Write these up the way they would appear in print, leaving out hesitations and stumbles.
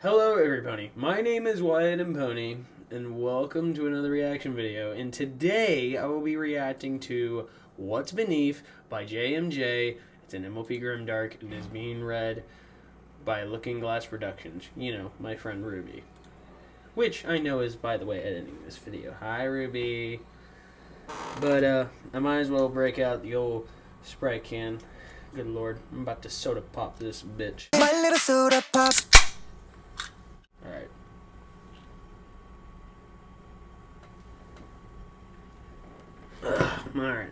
Hello everybody, my name is Wyatt and Pony, and welcome to another reaction video. And today I will be reacting to What's Beneath by JMJ. It's an MLP Grimdark and is being read by Looking Glass Productions. You know, my friend Ruby. Which I know is, by the way, editing this video. Hi Ruby. But I might as well break out the old Sprite can. Good lord, I'm about to soda pop this bitch. My little soda pop. Alright. Alright.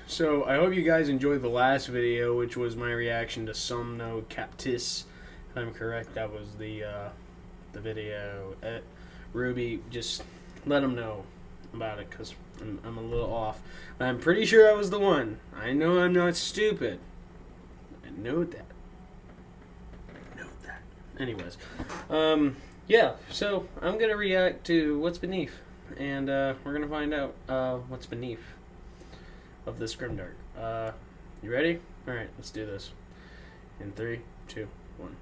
So, I hope you guys enjoyed the last video, which was my reaction to Somno Captis. If I'm correct, that was the video. Ruby, just let them know about it, because I'm a little off. I'm pretty sure I was the one. I know I'm not stupid. I know that. Anyways, yeah, so I'm going to react to What's Beneath, and we're going to find out what's beneath of this Grimdark. You ready? Alright, let's do this. In 3, 2, 1.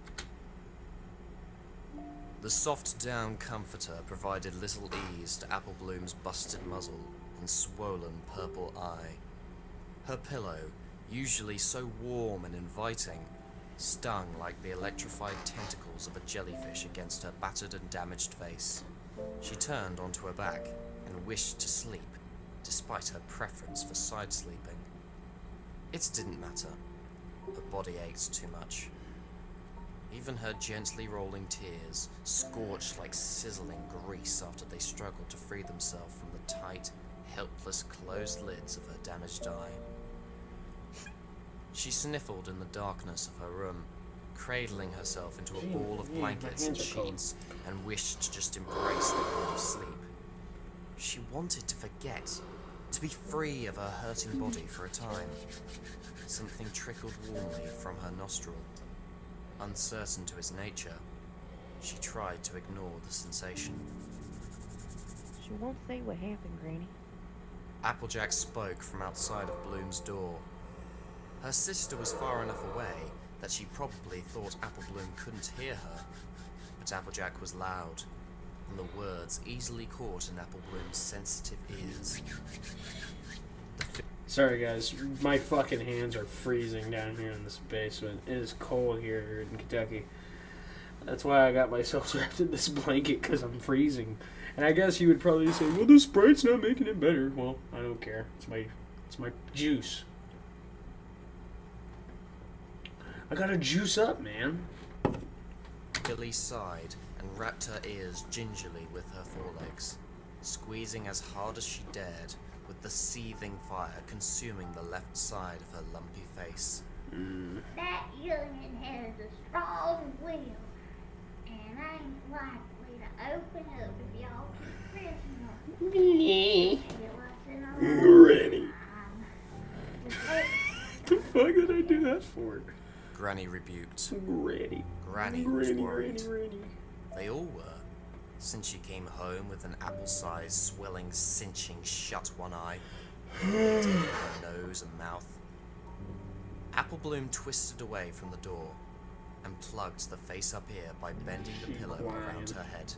The soft down comforter provided little ease to Apple Bloom's busted muzzle and swollen purple eye. Her pillow, usually so warm and inviting, stung like the electrified tentacles of a jellyfish against her battered and damaged face. She turned onto her back and wished to sleep, despite her preference for side sleeping. It didn't matter. Her body ached too much. Even her gently rolling tears scorched like sizzling grease after they struggled to free themselves from the tight, helpless closed lids of her damaged eye. She sniffled in the darkness of her room, cradling herself into a ball of blankets and sheets, and wished to just embrace the world of sleep. She wanted to forget, to be free of her hurting body for a time. Something trickled warmly from her nostril. Uncertain to its nature, she tried to ignore the sensation. She won't say what happened, Granny. Applejack spoke from outside of Bloom's door. Her sister was far enough away that she probably thought Apple Bloom couldn't hear her, but Applejack was loud, and the words easily caught in Apple Bloom's sensitive ears. Sorry guys, my fucking hands are freezing down here in this basement. It is cold here in Kentucky. That's why I got myself wrapped in this blanket, because I'm freezing. And I guess you would probably say, well, the Sprite's not making it better. Well, I don't care. It's my juice. I gotta juice up, man. Billy sighed and wrapped her ears gingerly with her forelegs, squeezing as hard as she dared, with the seething fire consuming the left side of her lumpy face. That youngin' has a strong will, and ain't likely to open up if y'all keep pressing her. Granny. The fuck did I do that for? Granny rebuked. Granny. Granny was Granny, worried. Granny. They all were, since she came home with an apple-sized, swelling, cinching shut one eye, bleeding in her nose and mouth. Apple Bloom twisted away from the door and plugged the face up ear by bending the pillow around her head.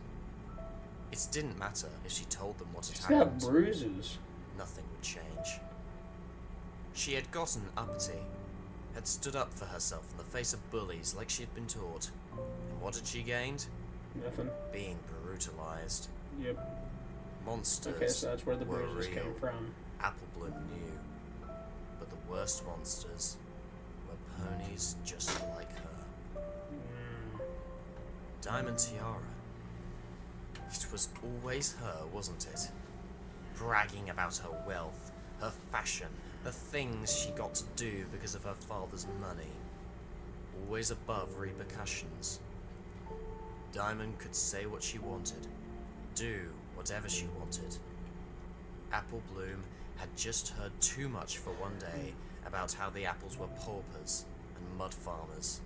It didn't matter if she told them what had She's happened. got bruises. Nothing would change. She had gotten uppity, had stood up for herself in the face of bullies like she had been taught. And what had she gained? Nothing. Being brutalized. Yep. Monsters Okay, so that's where the were bruises real. came from. Apple Bloom knew. But the worst monsters were ponies just like her. Diamond Tiara. It was always her, wasn't it? Bragging about her wealth, her fashion, the things she got to do because of her father's money. Always above repercussions. Diamond could say what she wanted, do whatever she wanted. Apple Bloom had just heard too much for one day about how the apples were paupers and mud farmers.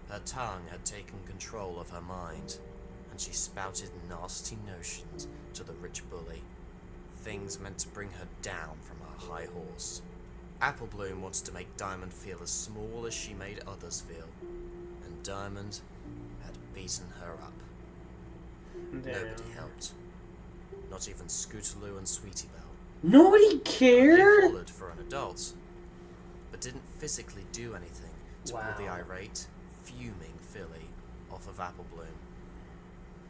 Her tongue had taken control of her mind, and she spouted nasty notions to the rich bully, things meant to bring her down from her high horse. Apple Bloom wanted to make Diamond feel as small as she made others feel, and Diamond had beaten her up. Nobody helped. Not even Scootaloo and Sweetie Belle. Nobody They cared? hollered for an adult, but didn't physically do anything to pull the Wow. irate, fuming filly off of Apple Bloom.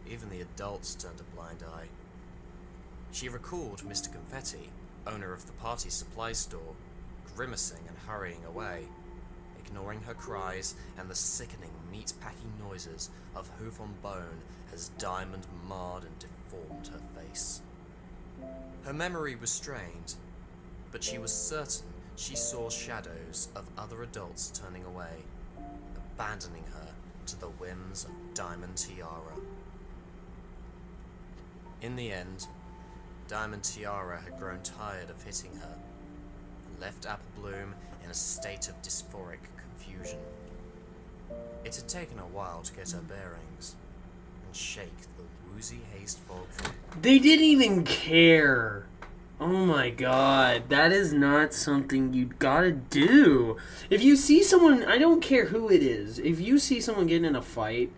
Even the adults turned a blind eye. She recalled Mr. Confetti, owner of the party supply store, grimacing and hurrying away, ignoring her cries and the sickening meat-packing noises of hoof on bone as Diamond marred and deformed her face. Her memory was strained, but she was certain she saw shadows of other adults turning away, abandoning her to the whims of Diamond Tiara. In the end, Diamond Tiara had grown tired of hitting her, and left Apple Bloom in a state of dysphoric confusion. It had taken a while to get her bearings, and shake the woozy haze fog from They didn't even care. Oh my god, that is not something you gotta do. If you see someone, I don't care who it is, if you see someone getting in a fight,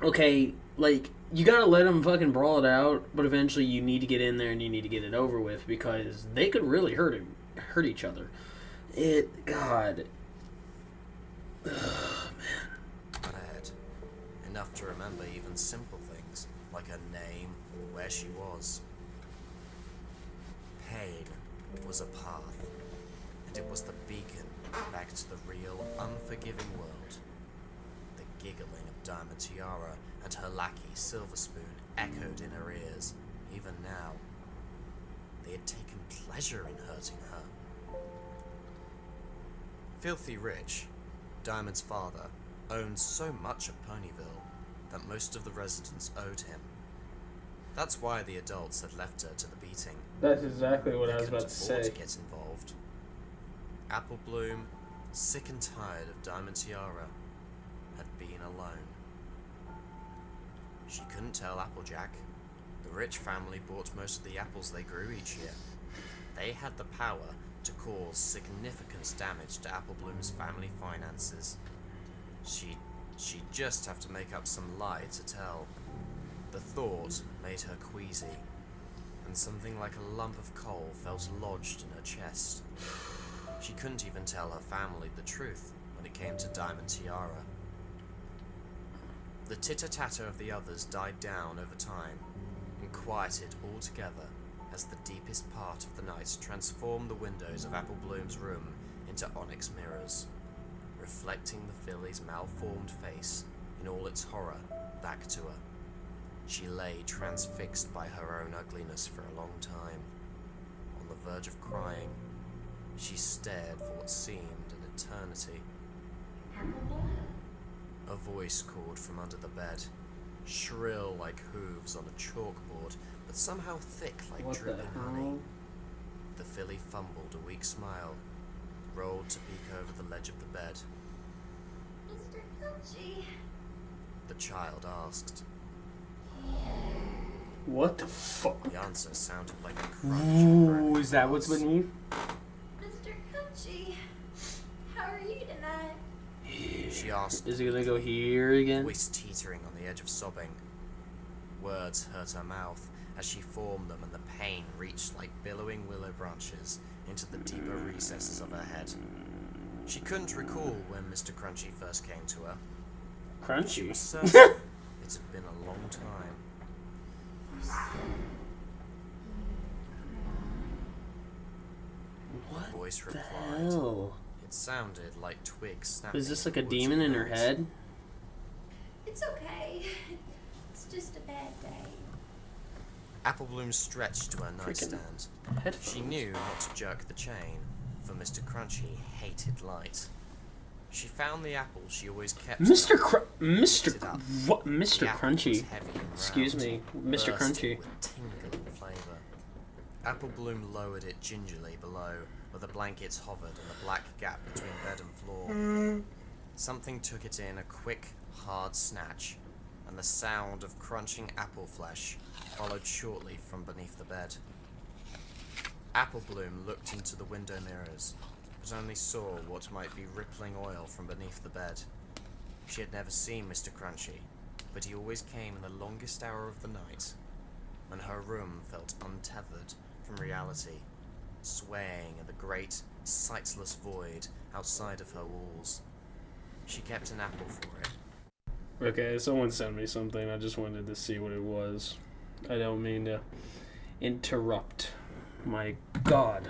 okay, like, you gotta let them fucking brawl it out, but eventually you need to get in there and you need to get it over with because they could really hurt each other. God. Ugh, man. ahead, enough to remember even simple things like her name or where she was. Pain was a path, and it was the beacon back to the real, unforgiving world. The giggling of Diamond Tiara and her lackey Silver Spoon echoed in her ears, even now. They had taken pleasure in hurting her. Filthy Rich, Diamond's father, owned so much of Ponyville that most of the residents owed him. That's why the adults had left her to the beating. That's exactly what They I was couldn't about to afford say. to get involved. Apple Bloom, sick and tired of Diamond Tiara, had been alone. She couldn't tell Applejack. The rich family bought most of the apples they grew each year. They had the power to cause significant damage to Apple Bloom's family finances. She'd just have to make up some lie to tell. The thought made her queasy, and something like a lump of coal felt lodged in her chest. She couldn't even tell her family the truth when it came to Diamond Tiara. The titter-tatter of the others died down over time, and quieted altogether as the deepest part of the night transformed the windows of Apple Bloom's room into onyx mirrors, reflecting the filly's malformed face in all its horror back to her. She lay transfixed by her own ugliness for a long time. On the verge of crying, she stared for what seemed an eternity. A voice called from under the bed, shrill like hooves on a chalkboard, but somehow thick like What the dripping honey. hell? The filly fumbled a weak smile, rolled to peek over the ledge of the bed. Mr. Coochie. The child asked. What the fuck? The answer sounded like a crunch of broken Ooh, is that what's glass. beneath? Mr. Coochie, how are you tonight? She asked, Is it gonna go here again? voice teetering on the edge of sobbing. Words hurt her mouth as she formed them, and the pain reached like billowing willow branches into the deeper recesses of her head. She couldn't recall when Mr. Crunchy first came to her. She Crunchy. was certain it had been a long time. The What voice the replied. hell? It sounded like twigs snapping. Is this like a towards demon in her note. head? It's okay. It's just a bad day. Apple Bloom stretched to her Freaking nightstand. Headphones. She knew not to jerk the chain, for Mr. Crunchy hated light. She found the apple she always kept. Mr. Picked it up. What? Mr. The apple was Crunchy. heavy and Excuse round, me, Mr. bursting Crunchy. with tingling flavour. Apple Bloom lowered it gingerly below, where the blankets hovered in the black gap between bed and floor. Something took it in a quick, hard snatch, and the sound of crunching apple flesh followed shortly from beneath the bed. Apple Bloom looked into the window mirrors, but only saw what might be rippling oil from beneath the bed. She had never seen Mr. Crunchy, but he always came in the longest hour of the night, when her room felt untethered from reality, swaying in the great, sightless void outside of her walls. She kept an apple for it. Okay, someone sent me something. I just wanted to see what it was. I don't mean to interrupt. My God.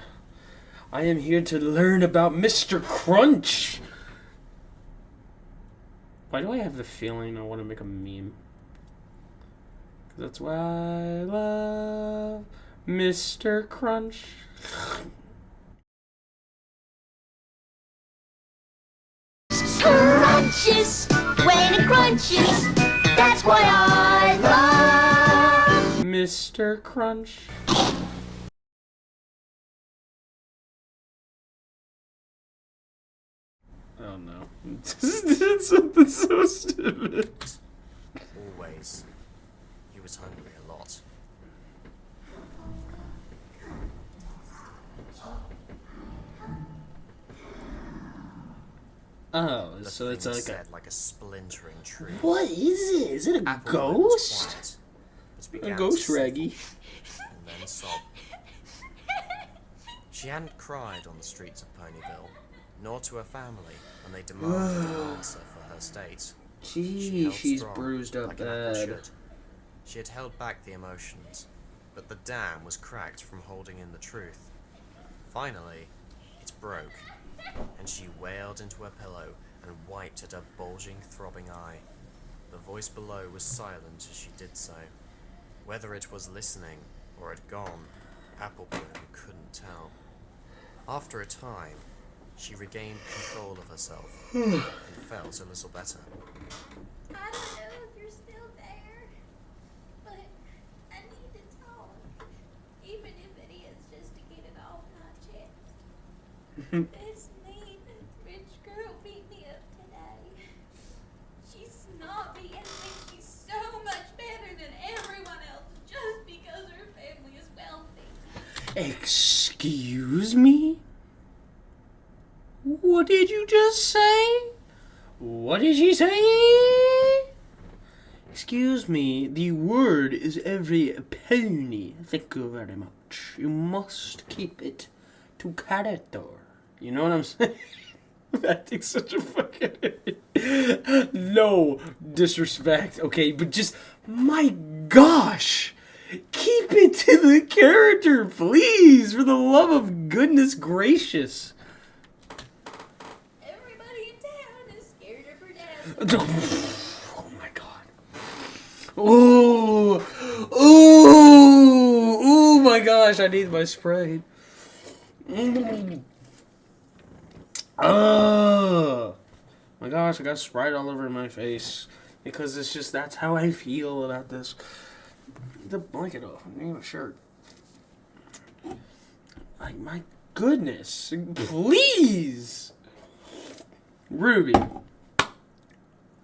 I am here to learn about Mr. Crunch. Why do I have the feeling I want to make a meme? 'Cause that's why I love Mr. Crunch. Crunches when it crunches. That's why I love Mr. Crunch. Oh no. It's something so stupid. Always. He was hungry a lot. Oh, The so it's thing like said like a splintering tree. What is it? Is it a Apple Bloom was ghost? quiet, but A began ghost to sniffle Raggy. and then sob. She hadn't cried on the streets of Ponyville, nor to her family when they demanded an answer for her state. She Gee, held she's strong, bruised up like an apple bad. should. She had held back the emotions, but the dam was cracked from holding in the truth. Finally, it broke, and she wailed into her pillow and wiped at her bulging, throbbing eye. The voice below was silent as she did so. Whether it was listening or had gone, Apple Bloom couldn't tell. After a time, she regained control of herself and felt a little better. I don't know if you're still there, but I need to talk, even if it is just to get it off my chest. This mean rich girl beat me up today. She's snobby and thinks she's so much better than everyone else just because her family is wealthy. Excuse me? What did you just say? What did she say? Excuse me, the word is every penny. Thank you very much. You must keep it to character. You know what I'm saying? I'm acting such a fucking idiot. No disrespect, okay? But just, my gosh! Keep it to the character, please! For the love of goodness gracious. Everybody in town is scared of her dad. Oh my God. Oh, oh, oh my gosh, I need my Sprite. Oh my gosh, I got Sprite all over my face because it's just, that's how I feel about this. Get the blanket off, I need a shirt. Like, my goodness, please. Ruby,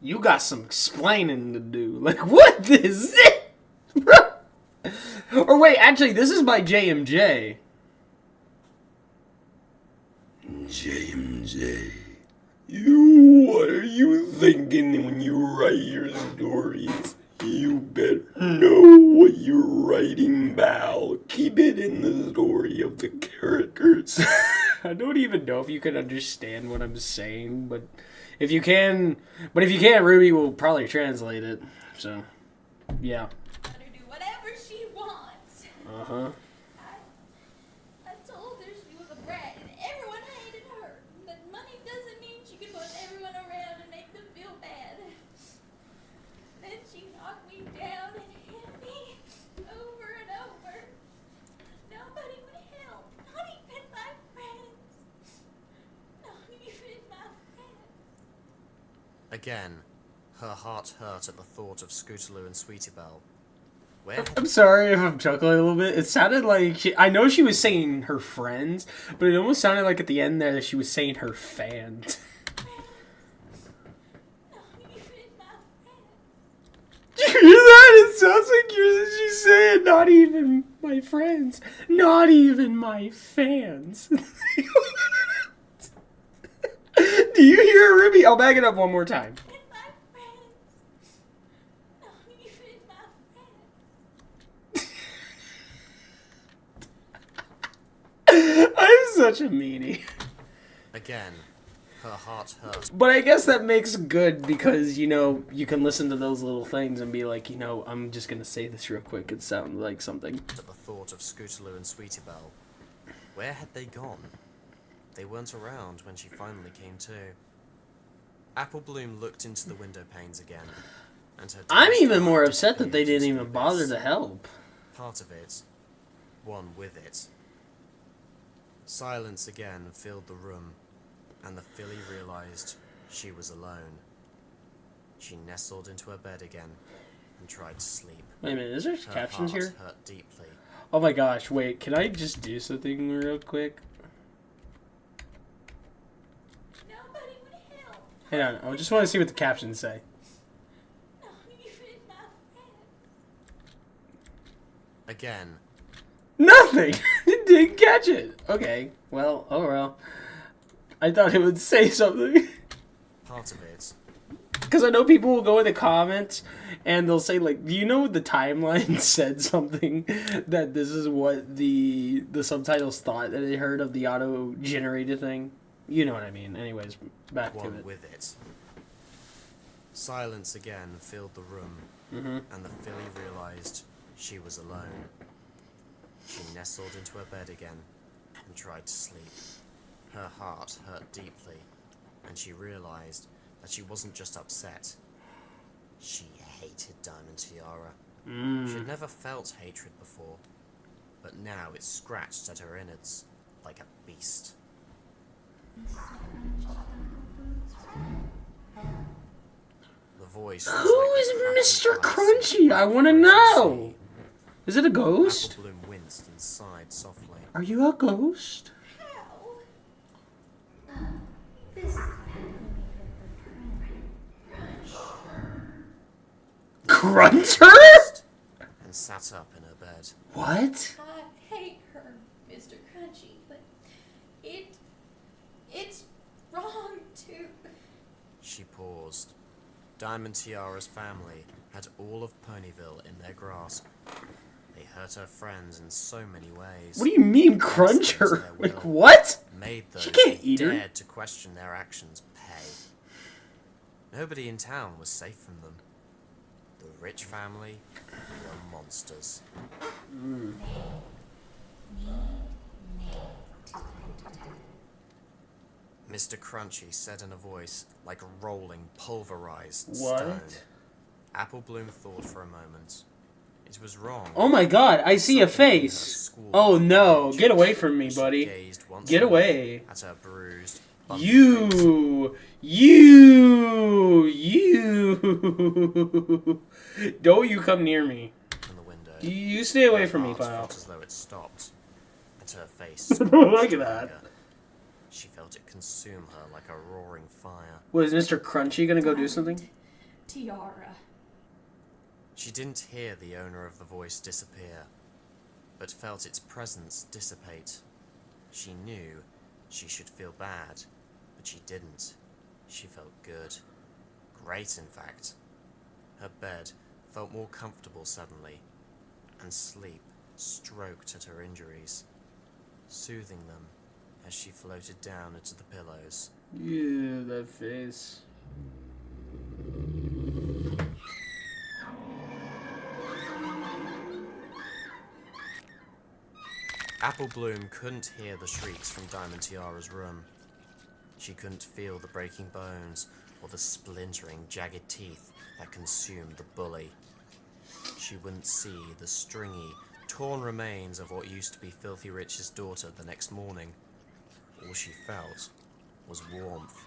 you got some explaining to do. Like, what is it? Or wait, actually, this is by JMJ. JMJ, what are you thinking when you write your stories? You better know what you're writing about. Keep it in the story of the characters. I don't even know if you can understand what I'm saying, but if you can, Ruby will probably translate it. So, yeah. Let her do whatever she wants. Uh-huh. I told her she was a brat and everyone hated her. But money doesn't mean she can put everyone around and make them feel bad. Then she knocked me down and hit me over and over. Nobody would help. Not even my friends. Not even my friends. Again, her heart hurt at the thought of Scootaloo and Sweetie Belle. Where had I'm sorry if I'm chuckling a little bit. It sounded like I know she was saying her friends, but it almost sounded like at the end there that she was saying her fans. Not even my friends. Did you hear that? It sounds like she's saying, not even my friends, not even my fans. Do you hear it, Ruby? I'll back it up one more time. I'm such a meanie. Again, her heart hurt. But I guess that makes good because, you know, you can listen to those little things and be like, you know, I'm just going to say this real quick. It sounds like something. At the thought of Scootaloo and Sweetie Belle. Where had they gone? They weren't around when she finally came to. Apple Bloom looked into the window panes again. And her I'm dearest even more heart upset that they disappeared didn't into even the bother abyss. to help. Part of it, one with it. Silence again filled the room, and the filly realized she was alone. She nestled into her bed again and tried to sleep. Wait a minute, is there Her captions heart here? hurt deeply. Oh my gosh, wait, can I just do something real quick? Nobody would help. Hang on, I just want to see what the captions say. Not even my friends. Again, Nothing! It didn't catch it. Okay, well, oh well. I thought it would say something. part of it, Because I know people will go in the comments and they'll say, like, do you know the timeline said something that this is what the subtitles thought that they heard of the auto-generated thing? You know what I mean. Anyways, back to one it. with it. Silence again filled the room, and the filly realized she was alone. She nestled into her bed again and tried to sleep. Her heart hurt deeply, and she realized that she wasn't just upset. She hated Diamond Tiara. She'd never felt hatred before, but now it scratched at her innards like a beast. The voice was Who like is the Mr. cracking ice Crunchy? I want to in the know. sea. Is it a ghost? Apple Bloom winced and sighed softly. Are you a ghost? This Cruncher? And sat up in her bed. What? I hate her, Mr. Crunchy, but it's wrong to... She paused. Diamond Tiara's family had all of Ponyville in their grasp. They hurt her friends in so many ways. What do you mean, Cruncher? Like, what? Made those She can't who eat her. dared to question their actions pay. Nobody in town was safe from them. The rich family were monsters. Mr. Crunchy said in a voice like a rolling, pulverized stone. What? Apple Bloom thought for a moment. It was wrong. Oh my god, I see a Something in her face. school Oh no, get away from me, She buddy. gazed once Get more away. at her bruised, bumpy face. You. Don't you come near me. From the window. You stay away Her from me, heart pal. felt as though it stopped, and her face. Look at that. She felt it consume her like a roaring fire. Was Mr. Crunchy gonna go do something? Tiara. She didn't hear the owner of the voice disappear, but felt its presence dissipate. She knew she should feel bad, but she didn't. She felt good. Great, in fact. Her bed felt more comfortable suddenly, and sleep stroked at her injuries, soothing them as she floated down into the pillows. Yeah, that face. Apple Bloom couldn't hear the shrieks from Diamond Tiara's room. She couldn't feel the breaking bones or the splintering, jagged teeth that consumed the bully. She wouldn't see the stringy, torn remains of what used to be Filthy Rich's daughter the next morning. All she felt was warmth.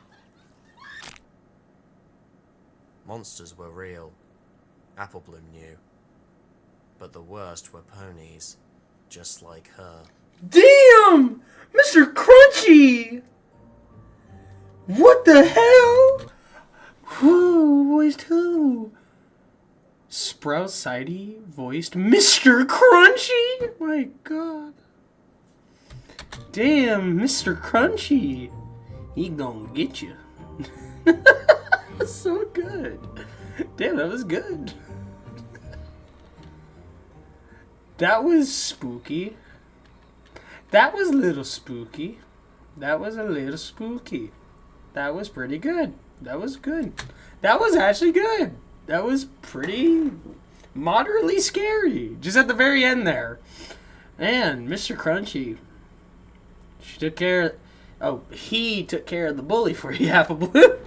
Monsters were real. Apple Bloom knew. But the worst were ponies, just like her. Damn! Mr. Crunchy! What the hell? Who voiced who? Sprouse Sidey voiced Mr. Crunchy. My God. Damn, Mr. Crunchy. He gonna get you. So good. Damn, that was good. That was spooky. That was a little spooky. That was a little spooky. That was pretty good. That was good. That was actually good. That was pretty moderately scary. Just at the very end there. Man, Mr. Crunchy. She took care of... he took care of the bully for you, Apple Blue.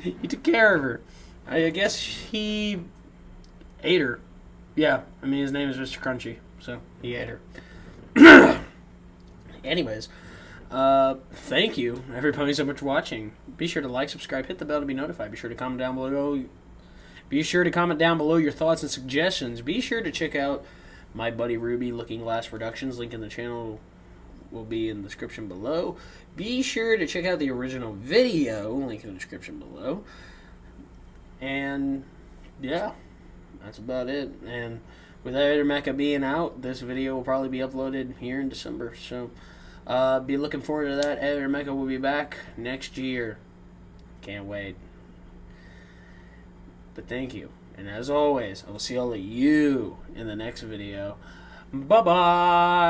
He took care of her. I guess he ate her. Yeah, I mean, his name is Mr. Crunchy, so he ate her. Anyways, thank you, everybody, so much for watching. Be sure to like, subscribe, hit the bell to be notified. Be sure to comment down below. Be sure to comment down below your thoughts and suggestions. Be sure to check out my buddy Ruby, Looking Glass Productions. Link in the channel will be in the description below. Be sure to check out the original video. Link in the description below. And yeah, that's about it. And with Mecha being out, this video will probably be uploaded here in December. So be looking forward to that. Mecha will be back next year. Can't wait. But thank you. And as always, I will see all of you in the next video. Bye-bye.